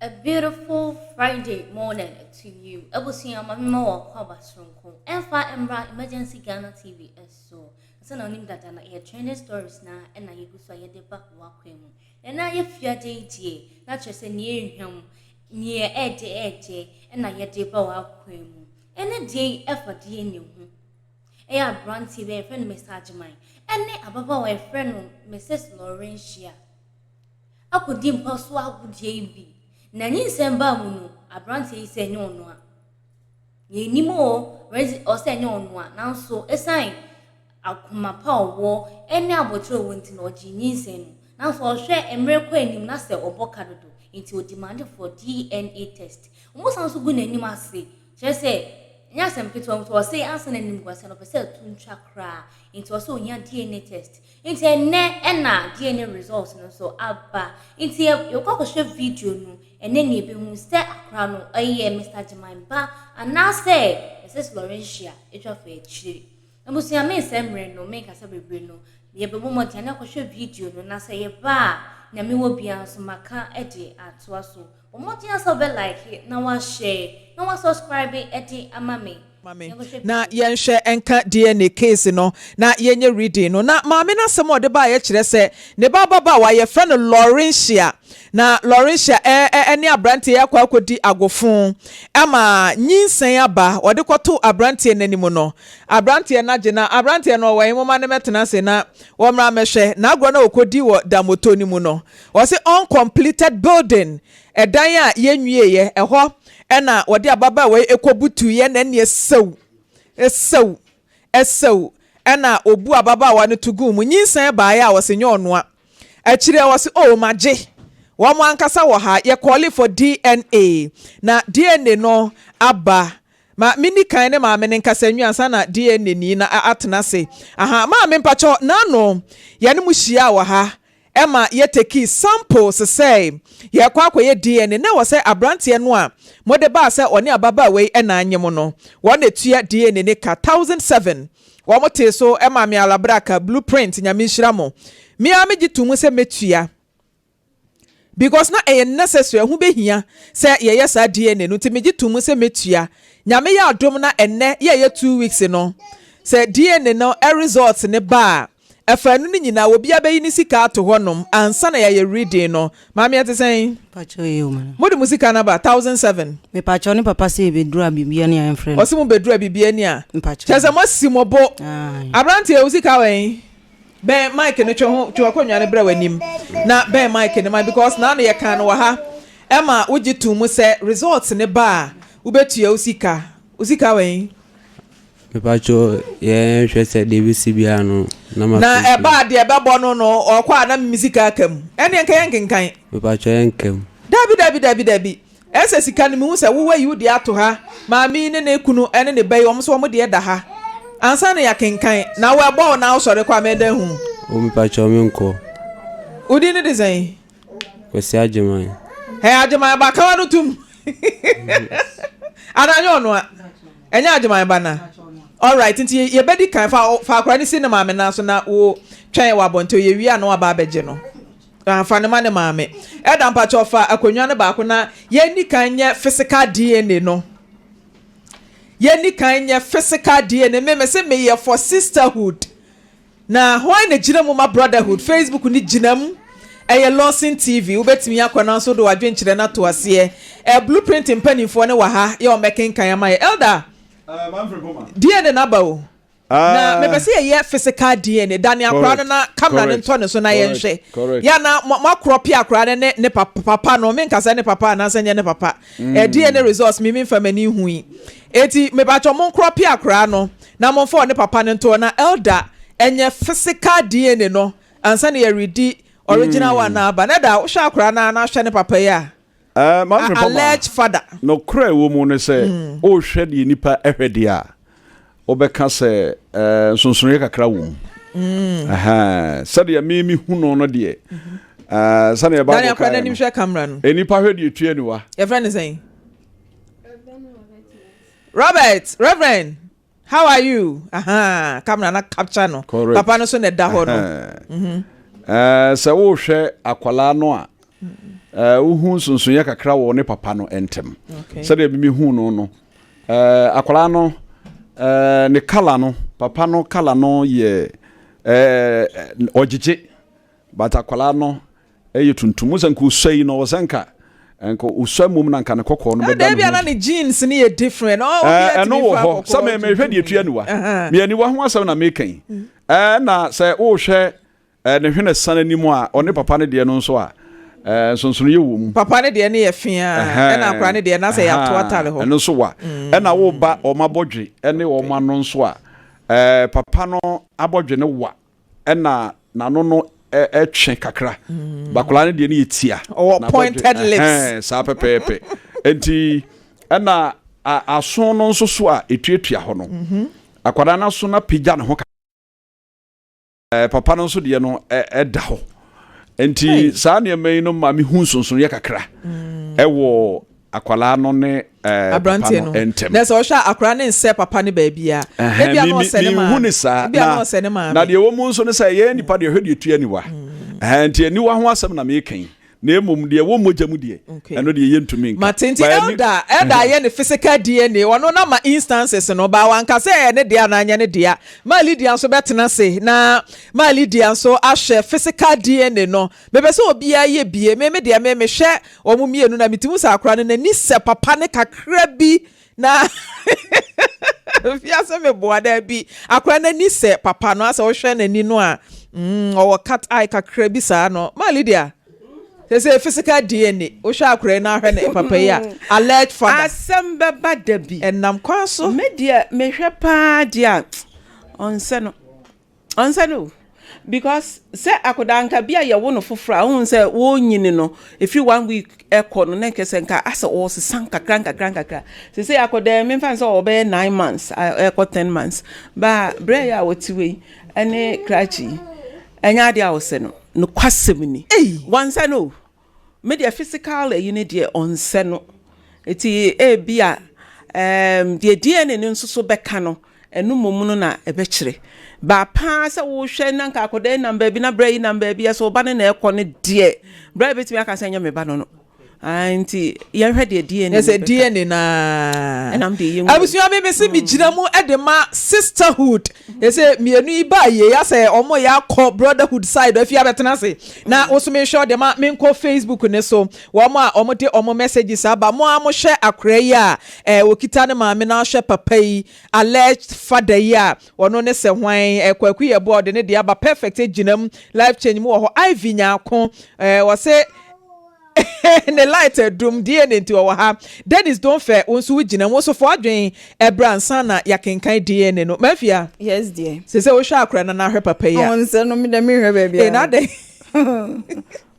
A beautiful Friday morning to you. I will see my more Kwabasronko. Emergency Ghana TV so. So now name that I trending stories now and I go so I get back walk him. And I if your day, not just near him, near edge, and I get the walk him. And a day effort dear new. A brand TV friend Mr. Mine. And above our friend Mrs. Laurentia. I could dim post what would be. Nani semba muno abranti ise nyonwa ye nimo rezi ose nyonwa nanso esan akuma pa owo eni abotro wonti na oji nyinse no nanso ohwe emre kwa enim na se oboka dodo nti o demand for DNA test omo sanso gu nanim ase chese nya sempito o say ansa nanim gwase no pese tuntwa kra nti o so nya DNA test nti ene na DNA results no so aba nti yo kwakoshe video no and then you be who stay akra no Mr. Jemimba and now say Mrs. Laurentia etwa fa chiri abusia me semre no make asa bebre no ye be mo tia na kwhwe video no na say ye ba na me wo bia so maka ede atoa so mo tia so be like na wa share na wa subscribe ede amame na yenhwe enka DNA case no na yenye reading no na maame na sem ode ba ye kire se ne baba wa ye friend Laurentia na Laurentia eni abrante ya kwa akodi agofon ama nyinsen aba ode kwoto abrante nanim no abrante na gina abrante no wa yimo mane metena se na wo mra mehwe na agro na okodi wo damoto ni mu no wo se uncompleted building edan a yenwie ye eho ena wode ababa we ekobutu ye na ne esew ena obu ababa wa ne tugu mu nyinsan ba ya wo se nyonoa akire wo se o maje wo mo ankasa wo ha ye call for DNA na DNA no aba ma mini kan ne ma me nkasa nwansa na DNA ni na atena se aha ma me mpacho na no ye ne mu hia wo ha ema ye take samples say ye kwa ye DNA na wo say abrante no a mode ba say oni ababa we na anyem no wo na tua DNA ne ka 1007 wo mote so ema me alabraka blueprint nyame nhira mo me ameji tumu se metua because na e necessary hu behia say ye yesa DNA no timeji tumu se metua nyame ya adom na enne ye 2 weeks no say DNA no a results ne ba afanu ni nyina obi abayi ni sika ato honom ansa na ye reading no maami ate sen pacho ye o man modi musika na ba 1007 me pacho ni papa se bedura bibia ni an friend osi mu bedura bibia ni a pacho chese mo simobo abrante e usika wen ben mike ne twa konwa ne bra wanim na ben mike ne ma because na no ye kan no ha ema uji tumu se results ne ba ubetua usika wen me pacho ye hwe se debisi bia no na eba de eba bono no okwa na musika akam ene nkan me pacho enkam dabi ese sika ne mu se wo yi udi ato ha maami ne na ekunu ene ne bai omso mo de da ha ansa na ya kenkan na wo ebo na osore kwa meda hu o me pacho me nko udi ne design kwesi ajeman ajeman ba kawa no tum ananyo no a enya ajeman ba na all right nti ye bedi kan fa akra ni sinema me na so na wo twen wa bonto ye wi ana wa ba beje no fa ne ma ne maame eda mpa chofa akonwa ne ba ko na ye ni kan nye physical DNA no ye ni kan nye physical DNA me se me ye for sisterhood na why na gina mu ma brotherhood Facebook ni gina mu eye Lawson TV ubetimi akwana so do wadwen kire na to ase blueprint mpanimfo ne wa ha ye o meken kan ya ma ye elder DNA na ba o na me pese ye physical DNA Daniel akra na camera ne nto ne so na ye nhwe ya na makropi akra ne papa no me nkasa ne papa na sanye ne papa DNA results me famani hui eti me ba cho mon kropi akra no na mon fo ne papa ne nto na elder enye physical DNA no ansa ne ye ready original one na ba na da wo hwa akra na hwa ne papa ya alleged father no cry wo mu ne say o hwe de nipa ehwede a obeka say sonsono kakra wo sade ya memi hu no de sane ya ba Daniel akra na nim hwe camera no enipa hwede etua ni wa your friend is saying Robert Reverend how are you camera na capture no papa no so ne da ho no se wo hwe akwala no a uhu sunsunya kakra wo ne papa no entem se de bi hu no akwala no ne kala no papa no kala no ye ojije but akwala no eye tuntum sanku usai no wasanka enko usamum na nka ne kokko no beda no bia na ne jeans ne ye different no wo so me hwe de etua niwa me aniwa ho asem na me kan na se wo hwe ne hwe ne san animu a one papa ne de no nso a sonsono ye wo mu papa ne de ne ye fia na akra ne de na se ya to atale ho eno so wa na wo ba o mabodwe ene o ma no nso a papa no abodwe ne wa na no etwe kakra bakola ne de ne yetia na pointed lips sa pepepe enti na aso no nso so a etuatua ho no akwada na so na pija ne ho papa no nso de no eda ho enti saa ne mai no ma me hu sonson ye kakra ewo akwala no ne abrante no na so hwa akwala ne nse papa ne baabia bia no se ne ma bia no se ne ma na de wo mu nso ne se ye nipa de hwede etua niwa enti aniwa ho asem na me kan na emom de wo mogyamu de eno de ye ntumi nka matenti elder ye ne physical DNA wono na ma instances no ba wanka se ye ne de ananya ne de mali de anso betena se na mali de anso ahwe physical DNA no bebe se obi aye bie me de me hwe omumienu na mitimu sa akra ne ni se papa ne kakra bi na fiase me boada bi akra na ni se papa no asa wo hwe na ni no a o cat eye kakra bi sa no mali de say physical DNA o sha akure na hwe na papa ya alleged father asembe badabi enam kwa so media mehwe pa dia onseno because say akodanka bia ye wo no fofra hun say wo nyini no if you 1 week ekọ no na kese nka asa o se sanka kranka say akodan me fan say obe 9 months ekọ 10 months ba bre ya wotiwe ene krachi enya dia wo se no kwasem ni wansa no media physical unit de onse no eti bia de DNA no nso so beka no enu momuno na ebekire ba pa se wo hwe na nka akoda number bi na bra number bi so ba ne na ekọ ne de bra betimi aka sanya me ba no anti ye hwe de DNA yes DNA na enam de ye abusu me se mi gina mu edema sisterhood yes mienu iba ye ya se omo ya call brotherhood side afi abetena se na osume show de ma me nko Facebook ne so wo mo a omo de omo messages aba mo amo hwe akra yi a wokita ne ma me na hwe papa yi alleged father yi a wono ne se hwan kwaku ye board ne de aba perfect ginam life change mu wo ho IV nyako wo se ne light drum DNA nti wo ha Dennis don't fair onso wugina wo so for adwen ebransa na yakenkan DNA no mafia yes dear se wo hwa akra na hwe papa ya onse no me de me hwe ba bia na de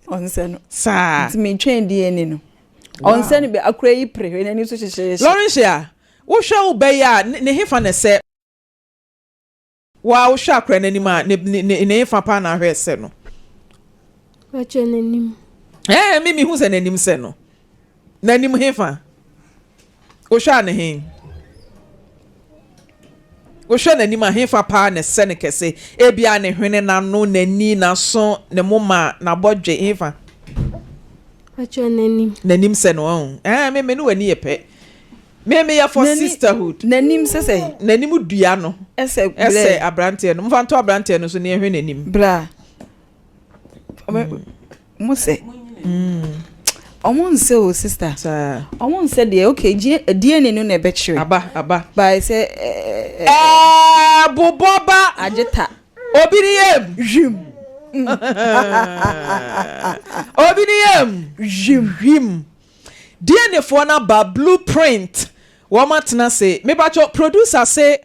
onse no sa me twen DNA no onse no be akra yi pre na ni so hye Lawrence ya wo hwa wo ba ya ne hefa ne se wa wo hwa akra na ni ma ne hefa pa na hwe se no wa chenenim mimi hu se nanim se no nanim hefa o hwa ne he o hwa nanim hefa pa ne se ne kese ebia ne hwene na no nani na so ne moma na bodwe hefa wa chenenim nanim se no mimi no wani yepe mimi ya for sisterhood nanim se nanim dua no ese abrante no mfa to abrante no so ne hwe nanim bra muse omonse o sister omonse de okay DNA no na ebechire aba by say boboba ajeta obiniyem jim obiniyem jim DNA for na ba blueprint wo matena say me ba cho producer say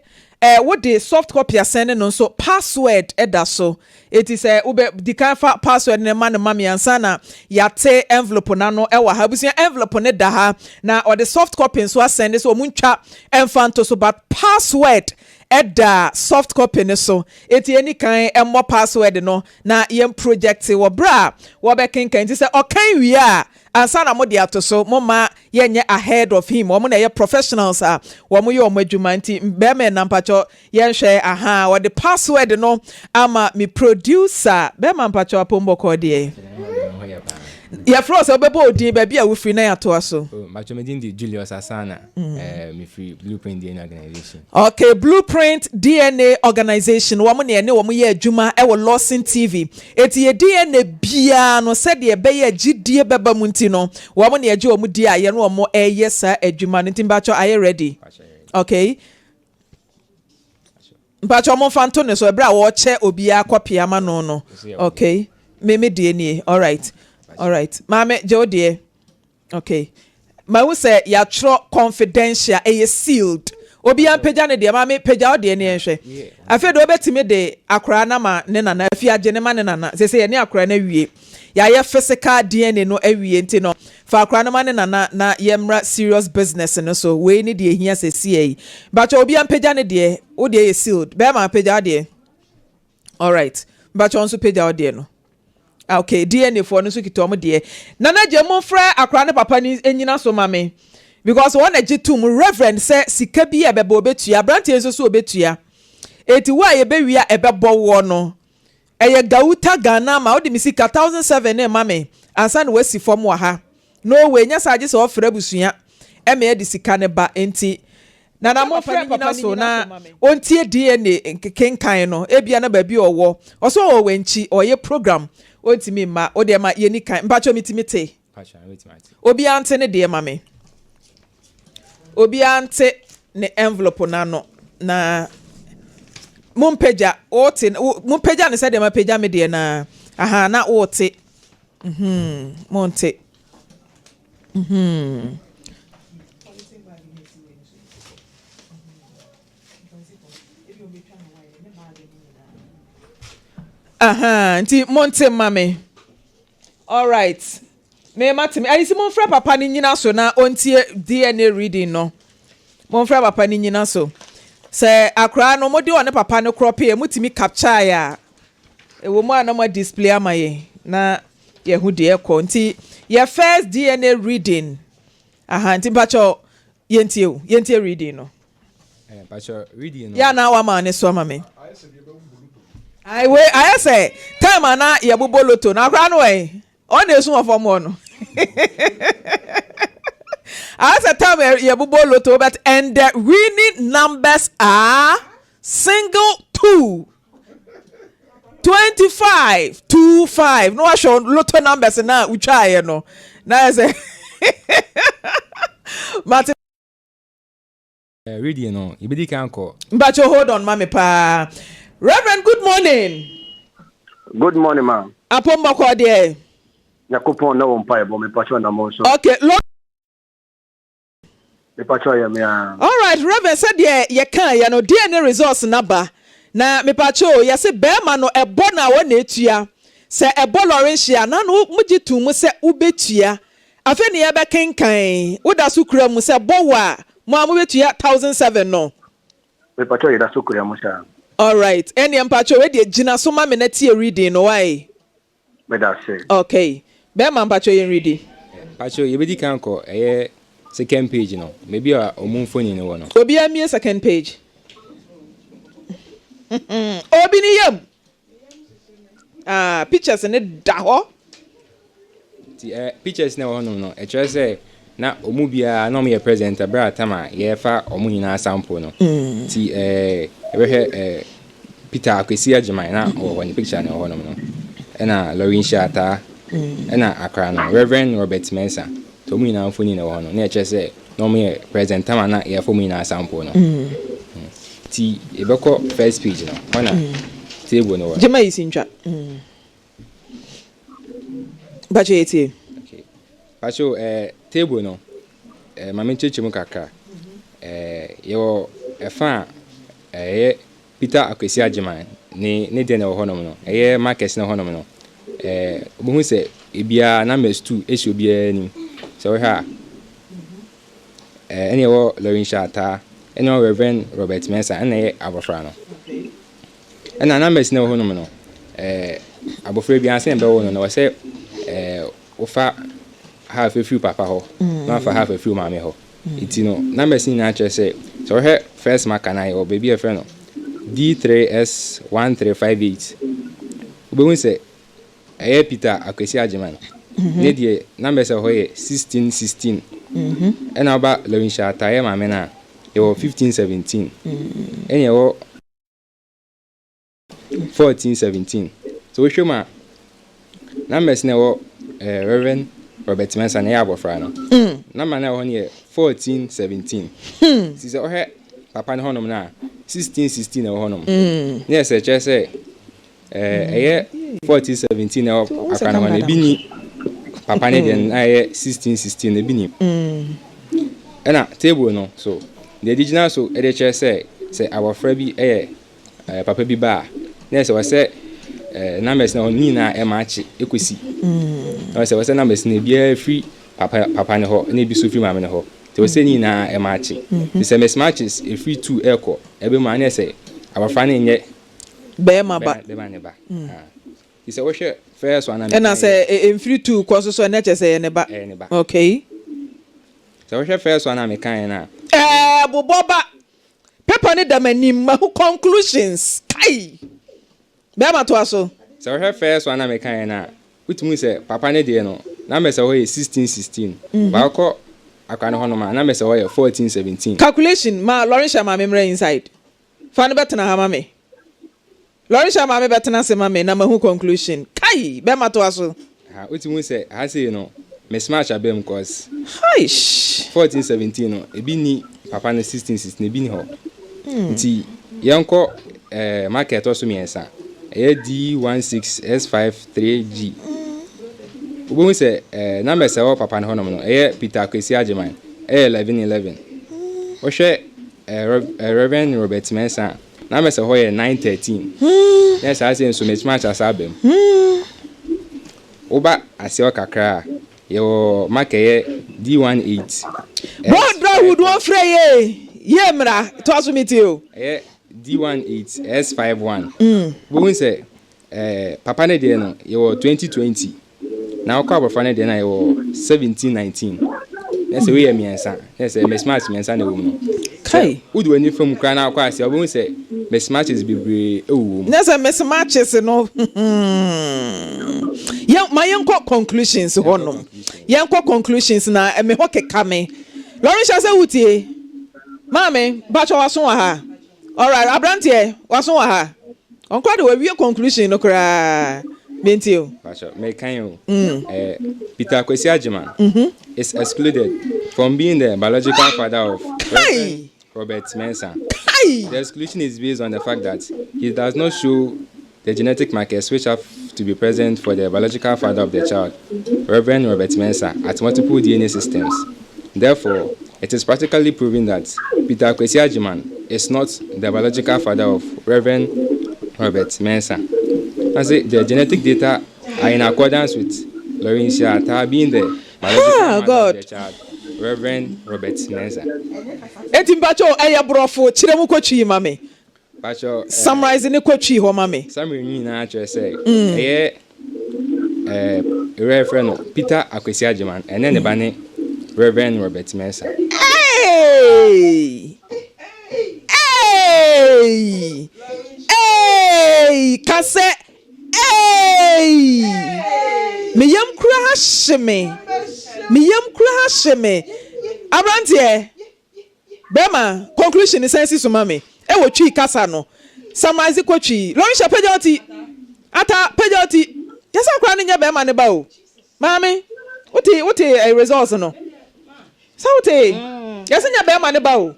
what the soft copy ascend no so password eda so it is ube the kind of password ne man mami ansana yate envelope na no ewa ha busia envelope ne da ha na or the soft copy so ascend so muntwa enfanto so but password eda soft copy ne so eti any kind emmo password no na yem project wo bra wo be kenkan ti say okan wi a ansana mo de ato so mo ma yenye ahead of him wo mo na ye professionals a wo mo ye o madwuma nti be me nampacho yen hwe aha wo the password no ama me producer be man pacho apombo ko de Your froze obebo odin baby a we free na ya to aso. Oh, my chomedin di Julius Asana. Me free Blueprint DNA organization. Okay, Blueprint DNA organization. Wo mo ne ne wo mo ye adwuma e wo Lawson TV. Eti ye DNA bia no said ye be ye gidie beba mu nti no. Wo mo ne age wo mo di aye no wo mo eye sa adwuma no ntimba cho are you ready? Okay. Mpa mo fanto ne so ebra wo che obi akopia ma no. Okay. Me DNA. All right. Mame Jodie. Okay. Ma wo say ya tro confidential sealed. Obi an pagya ne de mame pagya o de ne ehwe. Afi do betime de akora na ma ne nana afi agye ne ma ne nana. Se ye ne akora na wie. Ya ye physical DNA no awie nti no. Fa akora na ma ne nana na yemra serious business no so we ni de ehia se sie. But obi an pagya ne de o de sealed. Be ma pagya de. All right. But onso pagya o de no. Okay, DNA for no so kito mo de. Nana je mo fra akora ne papa ni enyina so mame. Because one ejitum reverend say sika bi e bebo betua brant enso so obetua. Eti wa ye be wia e bebo wo no. Eye gauta Ghana ma odi mi sika 1007 e mame. Ansa na wasi fom wa ha. No we nya saje se ofra busua. E me edi sika ne ba enti Nana mo friend papa so na ontie DNA kenkan no ebia na ba bi owo oso o wenchi oye program ontimi ma o de ma ye ni kan mpacho mitimite obi ante ne de ma me obi ante ne envelope na no na mumpeja ote mumpeja ne se de ma peja me de na aha na ote monte nti monte mame. All right. Me matimi ayisi mon fra papa ni nyina so na ontie DNA reading no. Mon fra papa ni nyina so. Se akra no modi one papa no crop e mutimi capture ya. E wo mu ana ma display amaye na ye hu de ekọ nti ye first DNA reading. Nti bacho yentie reading no. Bacho reading no. Ya na wa ma ne so mame. I say time ana ye boboloto na akra no e on esu of no I say time ye boboloto but and the winning numbers are single 2 25 25 no show lotto numbers na we try no na say Martin reading no ibidi kan ko but you hold on mama pa Reverend, good morning. Good morning, ma'am. Upon my call there. Yakupon no umpire, but me patron na monso. Okay, look. Me patron me. All right, Reverend said ye can ya no DNA results number. Na me patron ya se be ma no ebo na wo na etua. Se ebo Laurentia na no muji tu mu se ubetua. Afa ne ya be kenkan. Wo da su kura mu se bo wa mo amu betua 1007 no. Me patron ya da su kura mu sha. All right. Any empacho we dey gina so ma me na tie reading no why? Me da say. Okay. Be ma empacho yen reading. Pacho yebedi kan ko second page no. Maybe omun phone ni wo no. Obi amie second page. Obi ni yam. Pictures ne da ho. Ti pictures na wo no. E chere say na omu bia na me presenter bra tama ye fa omu nyina sample no. Ti we Peter akwesi agyeman na wo ni picture na wo no no. Na Lauren Shata na akra no Reverend Robert Mensa. To mu nyina mfoni na wo no. Na e chere say no me presenter ma na ye fa mu nyina sample no. Ti ebeko first page no. Ona table no. Jema isintwa. Bacho yeti. Okay. Pacho table no mama chechemu kakra yo efa Peter akwesi agyeman ne de na honom no market na honom no obuhu se ebia na mes 2 esi obia ni so we ha ene wo Lauren Shata ene wo Reverend Robert Mensa ene abofra no ena na mes na honom no abofra bia se be wo no we se ofa half a few papa ho na for half a few mama ho iti no numbers ni na che say so he first marker na o baby e friend no D3S1358 obe won say Peter akwesi agyeman ne de number say hoye 16 and aba Lorisha taye ma me na e wo 15 17 and e wo 14 17 so we show ma numbers na wo Reverend Robert Mensa na ya abofra no number na wo ne 14 17 si say o papa ne honom na 16 na wo honom ne say che say 14 17 na akana ma na bi ni papa ne den aye 16 na bi ni na table no so the original so e dey che say abofra bi papa bi ba na say wase numbers na oni na e match ekosi na say wase numbers na bia free papa ne ho na bi so free mama ne ho te wase ni na e match the same matches e free 2 eko e be ma na say abofra ne nye be ma ba he say we share first one and I say in free 2 cause so na che say ne ba okay so we share first one na me kan na boboba paper ne da manim ma conclusions kai be ma to aso so we share first one na me kan na utumu say papa ne de no na me say we 16 ba ko akwane hono ma na me say we 14 17 calculation ma Lawrence ma memre inside fa no betena ha ma me Lawrence ma me betena se ma me na ma hu conclusion kai be ma to aso ha utumu say ha say no me smash abem cause haish 14 17 no e bi ni papa ne 16 16 e bi ni ho nti yanko market oso miensa D16 S5 3G ubu se number se papa ne honom no Peter Kwesi Ajeman 11 o hwe Reverend Robert Mensa number se ho 913 yes I say so match asabem uba asio kakra yo make D18 bro would one frey ye mra to aso metio D18 S51 we say papa ne de no yo 2020 na kwa abofra ne de na yo 1719 na say we ye miensa na say mismatch miensa na wo no kai udu ani fam kwa na kwa ase we say mismatches bebre ewo na say mismatches no yenko conclusions hono yenko conclusions na me ho keka me Lawrence say wutie mame bacho waso wa ha alright abrantie waso wa ha onko de we conclusion no kra mentio bacho me kan yo Peter Kwesi Ajeman is excluded from being the biological father of Robert Mensa. The exclusion is based on the fact that he does not show the genetic markers which have to be present for the biological father of the child, Reverend Robert Mensa, at multiple DNA systems. Therefore, it is practically proven that Peter Kwesi Ajeman is not the biological father of Reverend Robert Mensa. As the genetic data are in accordance with Laurentia being the biological father of the child, Reverend Robert Mensa. Etimbacho ayabrofo chiremu kwatwi mame. Bacho summarize ne kwatwi ho mame. Summary ni na actually say Reverend Peter Kwesi Ajeman and then the bane Reverend Robert Mensa. Hey! Kase me yam kura hasheme abrantie bema conclusion is sense so mame e wo twi kasa no summarize kwatwi Lawrence pejoti ata pejoti yesa kura ne nya bema ne ba o mame wote results no sauti yesa nya bema ne ba o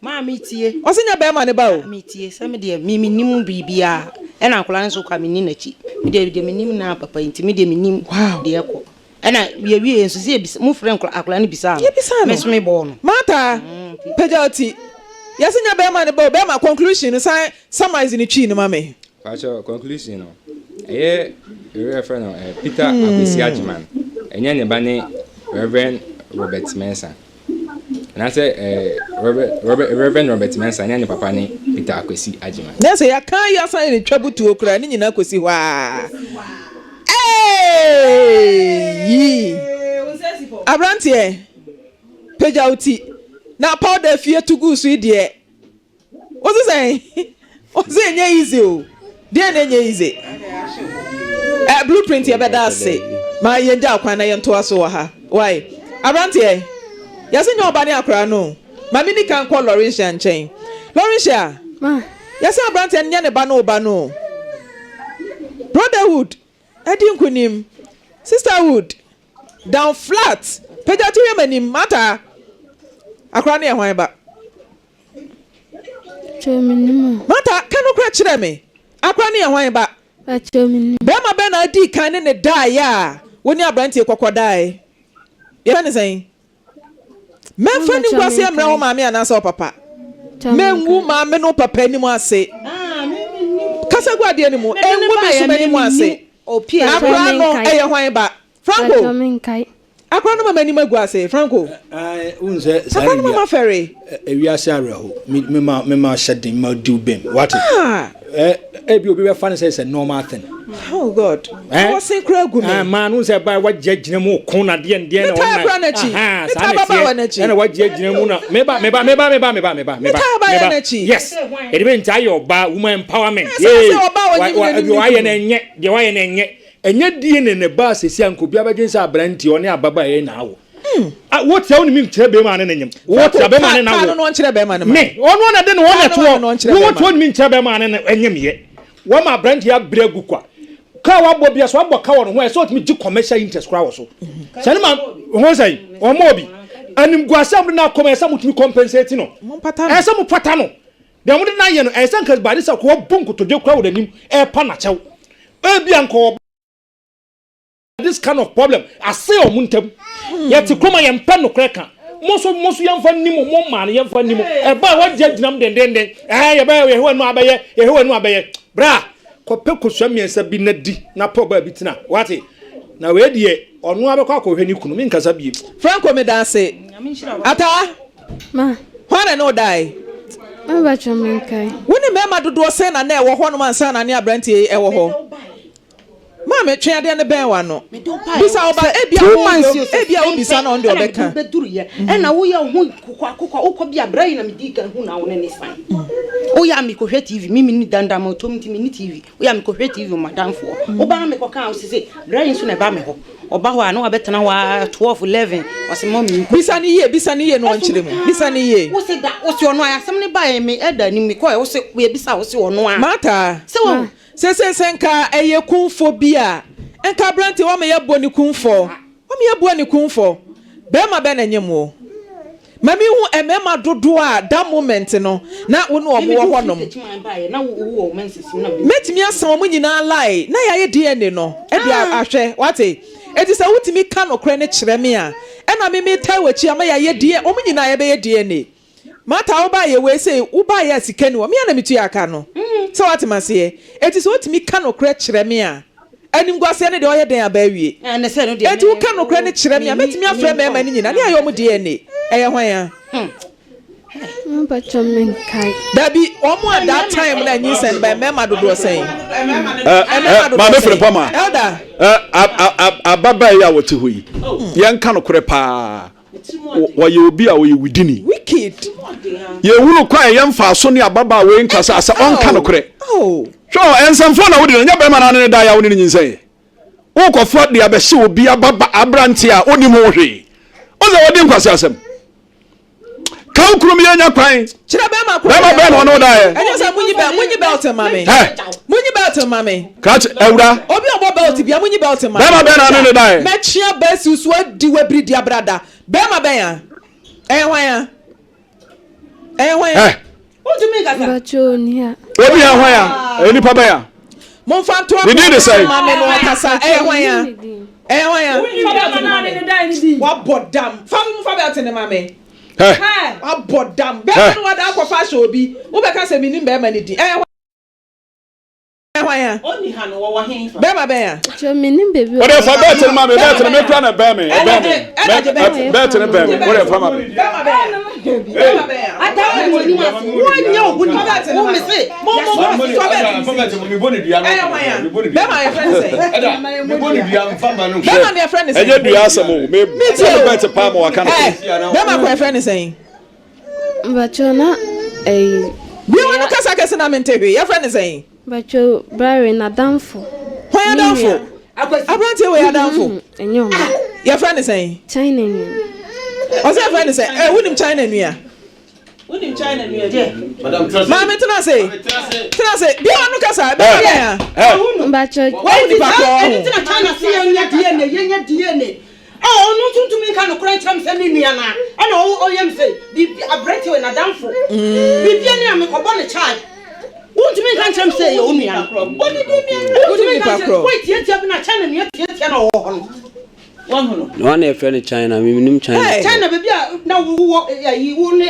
Mami tie. Osinya be ma ne ba o. Mi tie se me de mi nim bibia. E na akola nso kwa mi ni nachi. Mi de mi nim na papa nti mi de mi nim de ekọ. E na we wie nso se mu frɛ akola ne bisa. Me so me bo no. Mata. Pejoti. Yasinya be ma ne ba o be ma conclusion sai summarize ni twi ni ma me. Pacho conclusion no. Reference no Peter Kwesi Ajeman. Enya ne ba ne Reverend Robert Mensa. And I say Reverend Robert Mensa and papa ni Peter Kwesi Ajeman. Na say ya kan ya san ni twabutu okura ni nyina kwesi wa. Abrantie pejauti na powder fie tugu so de. What's say? What's say nye easy o. Dey na nye easy. blueprint ye beda say ma ye nja akwan na ye nto aso wa ha why abrantie yase nyo oba ne akra no ma mi ni kan call Laurentia nchen Laurentia Ma. Yase abrantie nya ne ba no brotherhood edi nkunim sisterhood down flat pejati we manim mata akra ne hwan ba Chomini. mata kanu kra kire me akra ne hwan ba Chomini. be ma be na di kan ne die ya woni abrantie kokodai ye ne sen memfa ni kwase amra wo maame anasa papa mengu maame no papa ni mu ase kasa guade ni mu engu me so mani mu ase akra no eye hwan ba Franco akra no mama ni magu ase Franco unse akra no mama ferry ewiase areho me shedding ma do bem what bi obi be fan say normal thing. Oh God. What's in Kragu me? Man who say by what judge mu kon na de na and what judge mu na meba yes it be ntai your ba woman empowerment why enye de why enye die ne ba sesi ankobi abagyensa abranti one ababa ye na wo what you mean kire be man na nyem what ya be man na wo no kire be man me ono na de no one to what you mean kire be man na enyem ye wo ma abranti abregu kwa ka wabo bia so wabo ka wo ho e so otimi gi commercial interest kra wo so sane ma ho sai o mo bi anim guasam na commercial mutimi compensate no e se mu pata no de mu de na ye no e se nkas ba de sa ko bonko to de kra wo danim e pa na chew e bia nko this kind of problem I say o muntem yet kuma yem pa no kra ka moso yem fa nimo mo ma yem fa nimo e ba wa jadinam den ye ba ye ho anu abaye bra kope kosuamiensa bi na di na poba bi tina wati na we die onu abekọ akohwe ni kunu mi nkasa bi Franco me da say ata Ma. Hwana no die Amba chomenkai. woni mema dodo se na na e wo ho no mansa na ne abrantie e wo ho ma me twe ade ne ben wa no bisa oba ebia obisa na onde obeka beduru ye na wo ye ho kokwa ukobia brai na midika hu na wo ne fan o ya mi ko hwe TV mimi ni danda mo to mtimi ni TV o ya mi ko hwe TV madam fo o ba na me ko kan o se brai nso na ba me ho oba ho ana wabetena wa 12 11 wase mommy bisa ni ye no onkyere mu bisa ni ye wo se da wo se ono ayasem ne ba ye me eda ni me ko wo se we bisa wo se ono a mata se wo senka eye kunfo bia enka brante wo me yebo ni kunfo be ma be na nyemo mami hu emema dodo a that moment no na wo no omo ho nom metimi asan omo nyina lie na ya ye DNA no e bia ahwe wate eti se wutimi ka no kre ne kire me a e na me tai wachi ama ya ye DNA omo nyina ye be ye DNA mata wo ba ye we say wo ba ye sikani wo me na mitu aka no so wate mase eti se wutimi ka no kre kire me a anim gwase ne de oye den aba wie na se no de eti wo ka no kre ne kire me a metimi afre me ma ni nyina ne ayo mo DNA eye hwan ya Amba chomenkai. Dabi omo at that time na nyi send by mema dodo say ma be frem pama elder ababa ya wote hoyi yen ka no kore pa wo ye obi a wo ye widini wicked ye wuru kwa yen fa so ne ababa we nkasa asa on ka no kore oh so ensamfo na wodi nya be ma na ne da ya woni nyi say wo ko fo de abehye obi ababa abranti a oni mo hwe o ze wodi nkwase asem kan krum ye nya kwan chira be ma no no da ye enyo sa munyi belt mame munyi belt mame catch ewura obi obo belt bia munyi belt mame be ma no da ye me chia besi so di wabri dia brada be ma be ya hwan ya what do you mean Amba chonia. obi ya hwan ya eni pa be ya mon fanto mame no kasa hwan ya hwan ya wa bodam fam fa belt ne mame abodam be no wada akwa show bi wo be ka se mi ni be ma ni di hwan ya oni ha no wo hen fa be ma be ya Chomini baby. what if I bet mama bet me kra na be me bet ne be me what if mama be ma be ya ata mo ni wonye ogun wo me se mo mi boni dua no be ma your friend say mi boni dua mfama no be ma your friend say eje dua asemo me bet pa mo aka be ma your friend say Amba chona bi wonu kasa na mente hwe your friend say Bacho Barry na damfo. Why are down for? Abrante we are down for. Enyo. Your friend is saying China ni. What's your friend say? Eh, who China ni ya? Wouldn't China near there. Madam Trust. Mama tena say. Bi anu kasa, bi ya. Mbacho. Why di pa ko? China see yenya DNA. Oh, no to me can cry tram sending me ana. And oh yem say, be a break you in a downfall. Be piano me ko born a child. Won't me can tram say you me ana. What did you mean? Wait, yet you have na China near Tiano. One a friend China, me China. China baby now you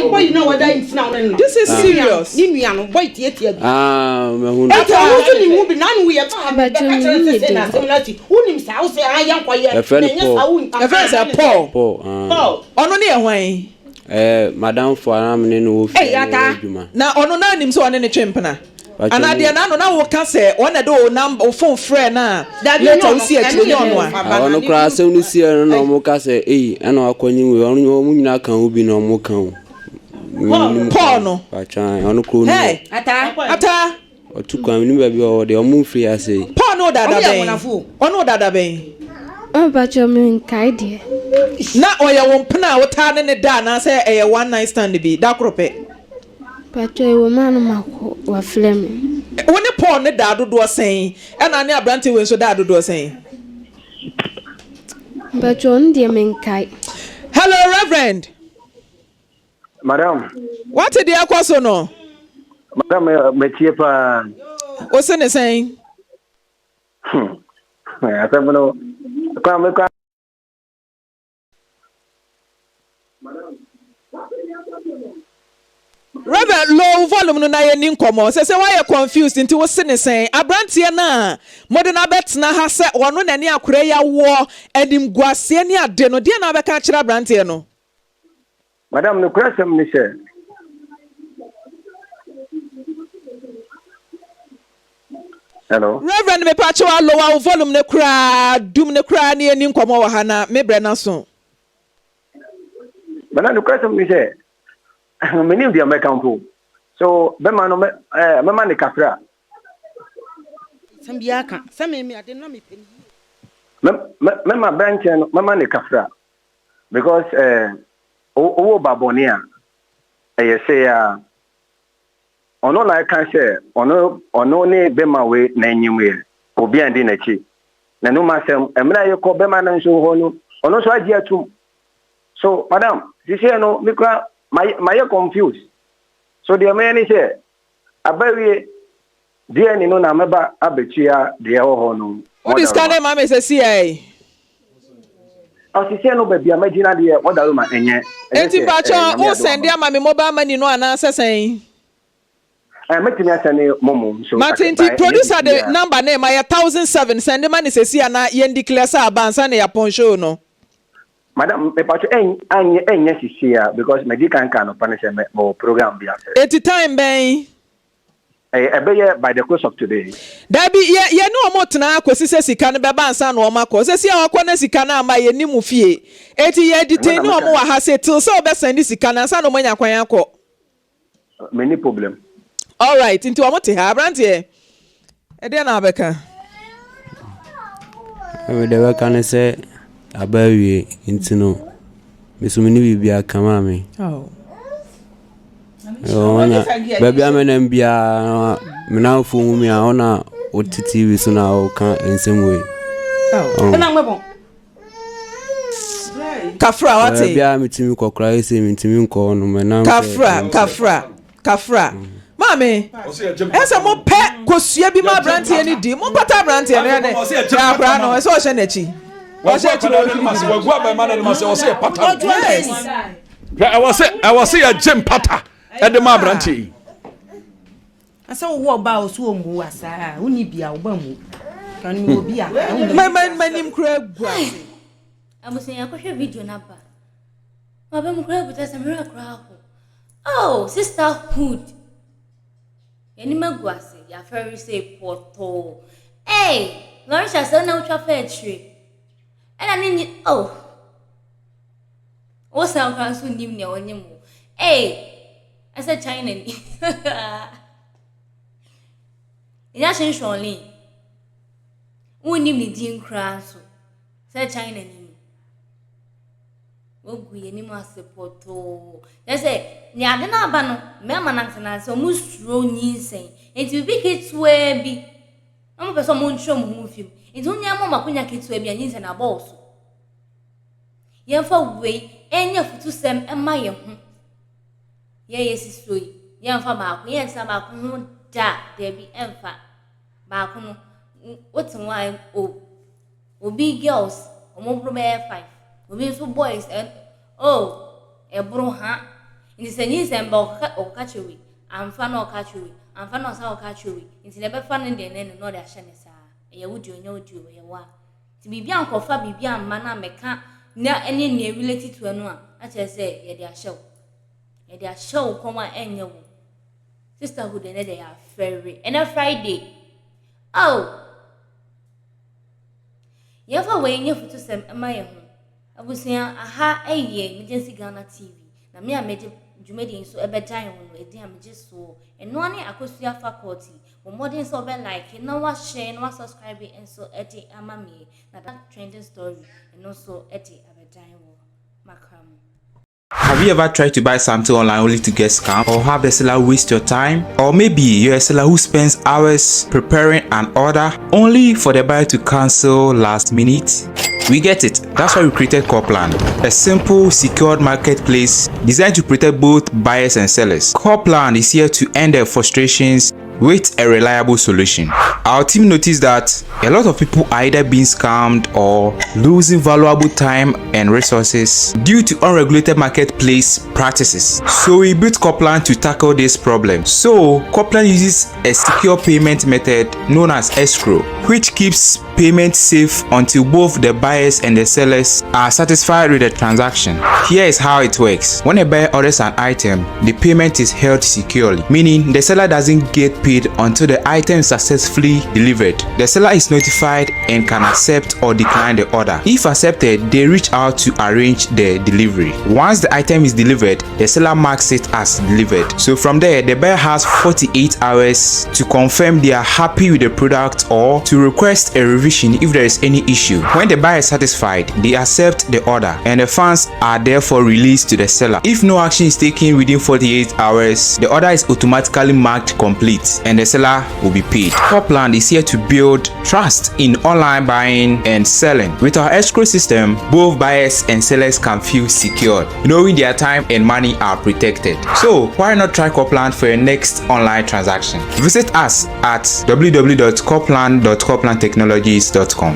why you know what I now. This is serious. Nimiano wait yet. Ah, we are say I am quiet. A friend Paul. Paul. Ono ne ehwan. Madam for am ne no Hey, Ata. Na ono na nim so one ne twempena. Ana de na no na wo ka se one do number phone friend na later we see akire ono a. Ono kra asem no see no mo ka se ana akwanyi we ono mu nyina kan obi na mo kan. Paul no. Pachan ono kro no. Hey, ata. Otukwa mi ba bi o de omu free ase. Paul no dada ben. Ono dada ben. Mbacho me kai de. Na oya wo mpena wo ta ne da na se one night stand bi da krope. Pacho wo manu mako wa flame. Woni Paul ne da dodo sen e na ne abrante we so da dodo sen. Pacho ndie men kai. Hello Reverend. Madam. What did you akoso no? Madam metie pa. O se ne sen. Asamono. Kwa me kwa. Reverend low volume no na ye ni nkomo se why you confused into wo se ne sen abrantie na modena betna ha se ono na ne akure ya wo enim guase ni ade no de na be ka kira abrantie no. Madam no kwasem ni se. Hello. Reverend me pacho low volume ne kura dum ne kura ni ni nkomo wa ha na me bre na so. Madam no kwasem ni se. Many of the American people. So, Bemano, Mamma Capra. Some biaka, some me, I did not meet Mamma Bench and Mamma Capra. Because, Babonia, I say, on all I can say, on only Bema way, name way, or be and dinner cheap. No myself, and when I call Bema and so on, also idea too. So, Madam, this year no, because my confused. So the man say, "Abawi, dear ni no na meba abetua de ho no." What is kind of mama say CIA? O si say no baby amagina de what da ma enye. Enti bacho o send dia mama mobile money no ana sesen. Metimi asane momo so. Martin producer the number name my 1007 send money say si ana ye declare sa abansa na ya ponsho no. Madam, me pacho enye sisia because me di kan no punishment mo program bi ase. 80 time ben. Ebeye by the course of today. Dabi ye no omotena akosi se sika no beba ansa no omako. Se sia akwa sika na ama ye ni mu fie. Eti ye detain no omo wa ha se till so be send sika na ansa no manya kwan akọ. Many problem. All right, into omote ha brand here. E dey na abeka. We dey work on say abawie intino mesumini bibia kama me baby amena mbia mena ofu mi a ona otiti so na o kan ensemwe na ngwebo kafra wate bia mitimi kokra ese mitimi nko no mena kafra mame esa mo pe kosua bi ma brantie ni di mo pata brantie ne ya bra no eso hye na chi I was say a gem pata at the Mabranti. I saw what about so muasa, uni be a woman. Can you be a my name Craig? I was saying, I could have video number. Madame Craig with us a miracle. Oh, sisterhood. Any maguasi, ya ferry say porto. Hey, Lawrence, I saw no traffic tree. And I mean, oh, what's our class who knew me on you? Hey, I said China. In Ashen Shonley. Unim ni din crasso. Say China ni. Ogu ye ni mo asepoto. They say, ni ade na aba no, me amanante na so mu suro nyinsen. Enti bi ketwe bi. Am person mo ntwe mo hu fim. Enti onya mo makonya ketwe bi anyinsen na boss. Ye fa we enya futusem ema ye hu. Ye yesisoi. Ye fa ba ko ye nsa ba ko hu da bi emfa. Ba ko no what's why big girls omo bro be 5 obi so boys and e bro ha in the new semba o kachewi amfa na o kachewi amfa na o sa o kachewi in the be fa no de no de ahye ne sa e wudi onya wudi o ye wa ti bibia ankofa bibia amma na meka na ene ne related to eno a che say ye de ahye koma enye wo sisterhood ne de ya ferry and a Friday Yefa we nye futu sem ema ye ho. Abusia aha emergency Ghana TV. Na me ameje dwumedi nso ebejan ho no edi ameje so. Eno ani akosua faculty. Wo modern so be like na wa share na wa subscribe enso edi ama me. Na that trending story eno so edi abejan ho. Makram. Have you ever tried to buy something online only to get scammed, or have the seller waste your time? Or maybe you're a seller who spends hours preparing an order only for the buyer to cancel last minute? We get it. That's why we created Corpland, a simple, secured marketplace designed to protect both buyers and sellers. Corpland is here to end their frustrations with a reliable solution. Our team noticed that a lot of people are either being scammed or losing valuable time and resources due to unregulated marketplace practices. So we built Corpland to tackle this problem. So Corpland uses a secure payment method known as escrow, which keeps payment safe until both the buyers and the sellers are satisfied with the transaction. Here is how it works. When a buyer orders an item, the payment is held securely, meaning the seller doesn't get paid until the item is successfully delivered. The seller is notified and can accept or decline the order. If accepted, they reach out to arrange the delivery. Once the item is delivered, the seller marks it as delivered. So from there, the buyer has 48 hours to confirm they are happy with the product or to request a revision if there is any issue. When the buyer is satisfied, they accept the order and the funds are therefore released to the seller. If no action is taken within 48 hours, the order is automatically marked complete and the seller will be paid. Corpland is here to build trust in online buying and selling. With our escrow system, both buyers and sellers can feel secured, knowing their time and money are protected. So why not try Corpland for your next online transaction? Visit us at www.corpland.corplandtechnologies.com.